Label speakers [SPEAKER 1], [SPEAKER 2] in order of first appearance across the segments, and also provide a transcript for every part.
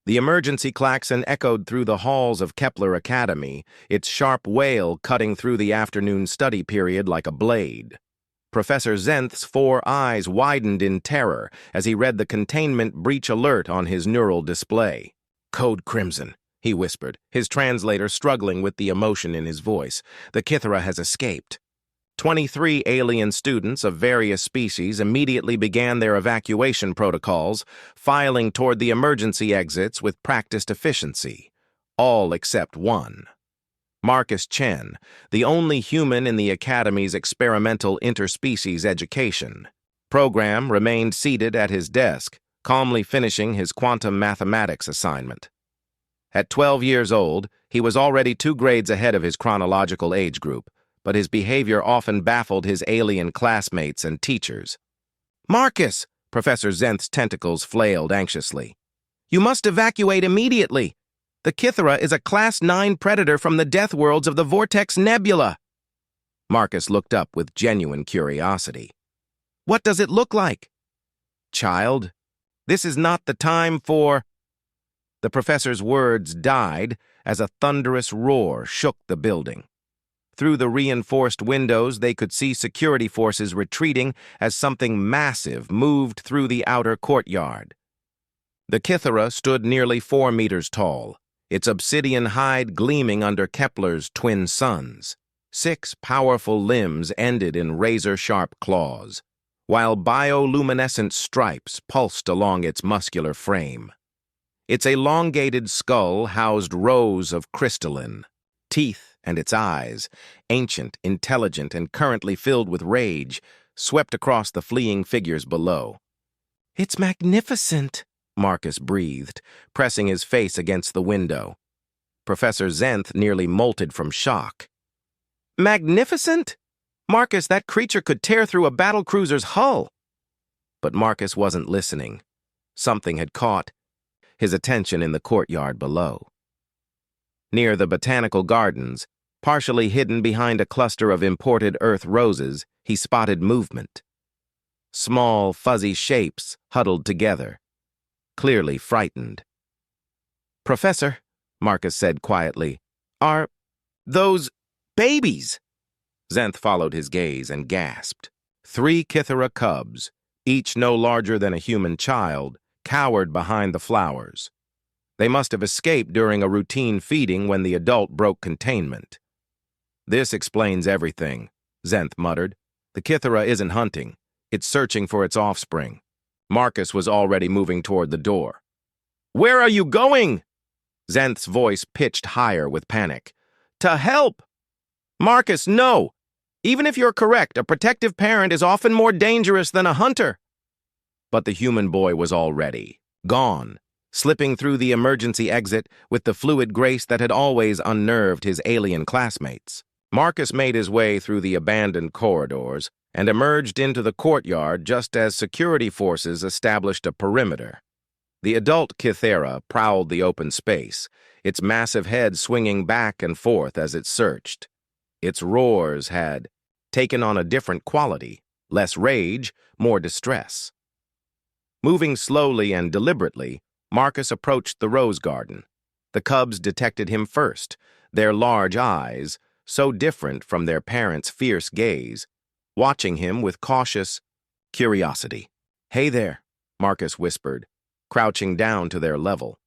[SPEAKER 1] The emergency klaxon echoed through the halls of Kepler Academy, its sharp wail cutting through the afternoon study period like a blade. Professor Zenth's 4 eyes widened in terror as he read the containment breach alert on his neural display. "Code Crimson," he whispered, his translator struggling with the emotion in his voice. "The kithra has escaped." 23 alien students of various species immediately began their evacuation protocols, filing toward the emergency exits with practiced efficiency. All except one. Marcus Chen, the only human in the Academy's experimental interspecies education program, remained seated at his desk, calmly finishing his quantum mathematics assignment. At 12 years old, he was already 2 grades ahead of his chronological age group, but his behavior often baffled his alien classmates and teachers. "Marcus!" Professor Zenth's tentacles flailed anxiously. "You must evacuate immediately. The kithra is a Class 9 predator from the death worlds of the Vortex Nebula." Marcus looked up with genuine curiosity. "What does it look like?" "Child, this is not the time for—" The professor's words died as a thunderous roar shook the building. Through the reinforced windows, they could see security forces retreating as something massive moved through the outer courtyard. The kithra stood nearly 4 meters tall, its obsidian hide gleaming under Kepler's twin suns. 6 powerful limbs ended in razor-sharp claws, while bioluminescent stripes pulsed along its muscular frame. Its elongated skull housed rows of crystalline teeth, and its eyes, ancient, intelligent, and currently filled with rage, swept across the fleeing figures below. "It's magnificent," Marcus breathed, pressing his face against the window. Professor Zenth nearly molted from shock. "Magnificent? Marcus, that creature could tear through a battlecruiser's hull." But Marcus wasn't listening. Something had caught his attention in the courtyard below. Near the botanical gardens, partially hidden behind a cluster of imported earth roses, he spotted movement. Small, fuzzy shapes huddled together, clearly frightened. "Professor," Marcus said quietly, "are those babies?" Zenth followed his gaze and gasped. 3 kithra cubs, each no larger than a human child, cowered behind the flowers. They must have escaped during a routine feeding when the adult broke containment. "This explains everything," Zenth muttered. "The kithra isn't hunting. It's searching for its offspring." Marcus was already moving toward the door. "Where are you going?" Zenth's voice pitched higher with panic. "To help!" "Marcus, no! Even if you're correct, a protective parent is often more dangerous than a hunter." But the human boy was already gone, slipping through the emergency exit with the fluid grace that had always unnerved his alien classmates. Marcus made his way through the abandoned corridors and emerged into the courtyard just as security forces established a perimeter. The adult kithra prowled the open space, its massive head swinging back and forth as it searched. Its roars had taken on a different quality, less rage, more distress. Moving slowly and deliberately, Marcus approached the rose garden. The cubs detected him first, their large eyes, so different from their parents' fierce gaze, watching him with cautious curiosity. "Hey there," Marcus whispered, crouching down to their level.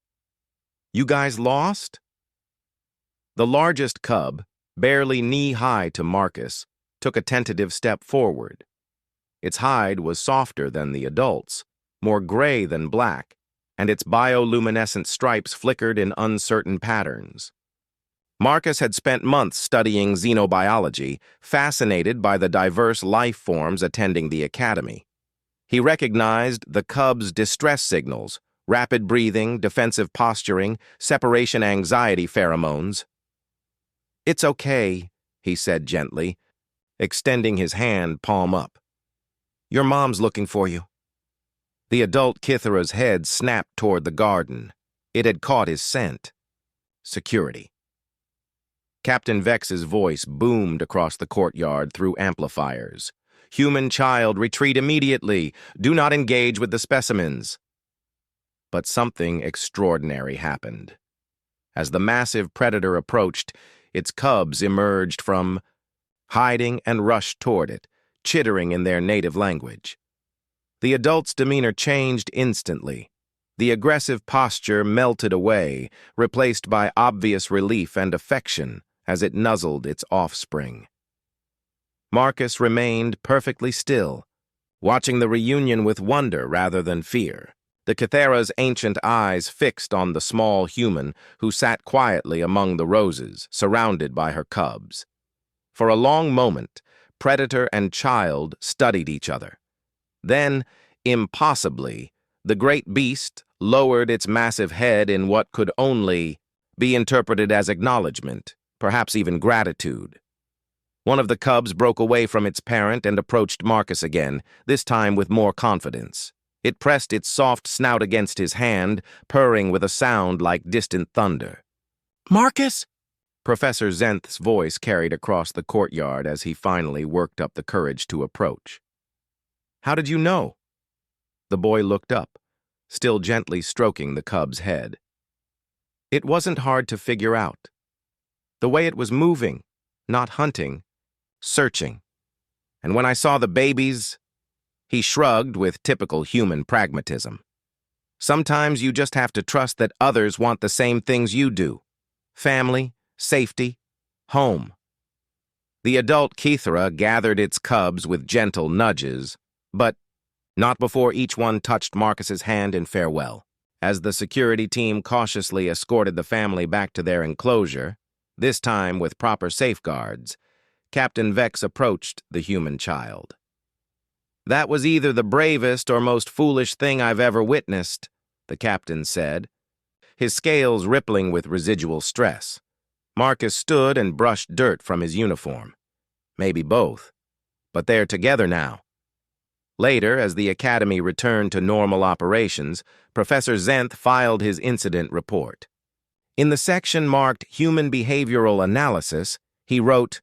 [SPEAKER 1] "You guys lost?" The largest cub, barely knee-high to Marcus, took a tentative step forward. Its hide was softer than the adult's, more gray than black, and its bioluminescent stripes flickered in uncertain patterns. Marcus had spent months studying xenobiology, fascinated by the diverse life forms attending the academy. He recognized the cub's distress signals, rapid breathing, defensive posturing, separation anxiety pheromones. "It's okay," he said gently, extending his hand palm up. "Your mom's looking for you." The adult kithra's head snapped toward the garden. It had caught his scent. Security. Captain Vex's voice boomed across the courtyard through amplifiers. "Human child, retreat immediately. Do not engage with the specimens." But something extraordinary happened. As the massive predator approached, its cubs emerged from hiding and rushed toward it, chittering in their native language. The adult's demeanor changed instantly. The aggressive posture melted away, replaced by obvious relief and affection as it nuzzled its offspring. Marcus remained perfectly still, watching the reunion with wonder rather than fear, the kithra's ancient eyes fixed on the small human who sat quietly among the roses, surrounded by her cubs. For a long moment, predator and child studied each other. Then, impossibly, the great beast lowered its massive head in what could only be interpreted as acknowledgement, perhaps even gratitude. One of the cubs broke away from its parent and approached Marcus again, this time with more confidence. It pressed its soft snout against his hand, purring with a sound like distant thunder. "Marcus?" Professor Zenth's voice carried across the courtyard as he finally worked up the courage to approach. "How did you know?" The boy looked up, still gently stroking the cub's head. It wasn't hard to figure out. The way it was moving, not hunting, searching. And when I saw the babies, he shrugged with typical human pragmatism. Sometimes you just have to trust that others want the same things you do. Family, safety, home. The adult kithra gathered its cubs with gentle nudges, but not before each one touched Marcus's hand in farewell. As the security team cautiously escorted the family back to their enclosure, this time with proper safeguards, Captain Vex approached the human child. "That was either the bravest or most foolish thing I've ever witnessed," the captain said, his scales rippling with residual stress. Marcus stood and brushed dirt from his uniform. Maybe both, but they're together now. Later, as the academy returned to normal operations, Professor Zenth filed his incident report. In the section marked Human Behavioral Analysis, he wrote,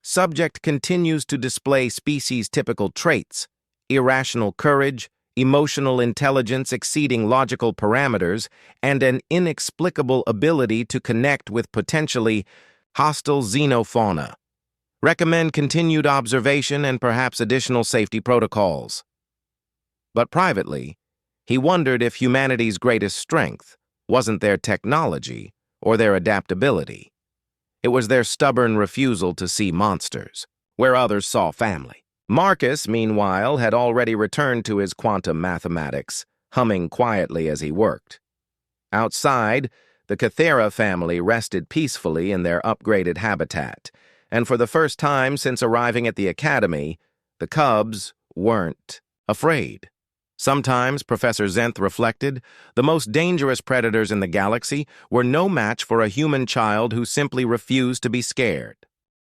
[SPEAKER 1] "Subject continues to display species-typical traits, irrational courage, emotional intelligence exceeding logical parameters, and an inexplicable ability to connect with potentially hostile xenofauna. Recommend continued observation and perhaps additional safety protocols." But privately, he wondered if humanity's greatest strength wasn't their technology or their adaptability. It was their stubborn refusal to see monsters, where others saw family. Marcus, meanwhile, had already returned to his quantum mathematics, humming quietly as he worked. Outside, the kithra family rested peacefully in their upgraded habitat, and for the first time since arriving at the academy, the cubs weren't afraid. Sometimes, Professor Zenth reflected, the most dangerous predators in the galaxy were no match for a human child who simply refused to be scared.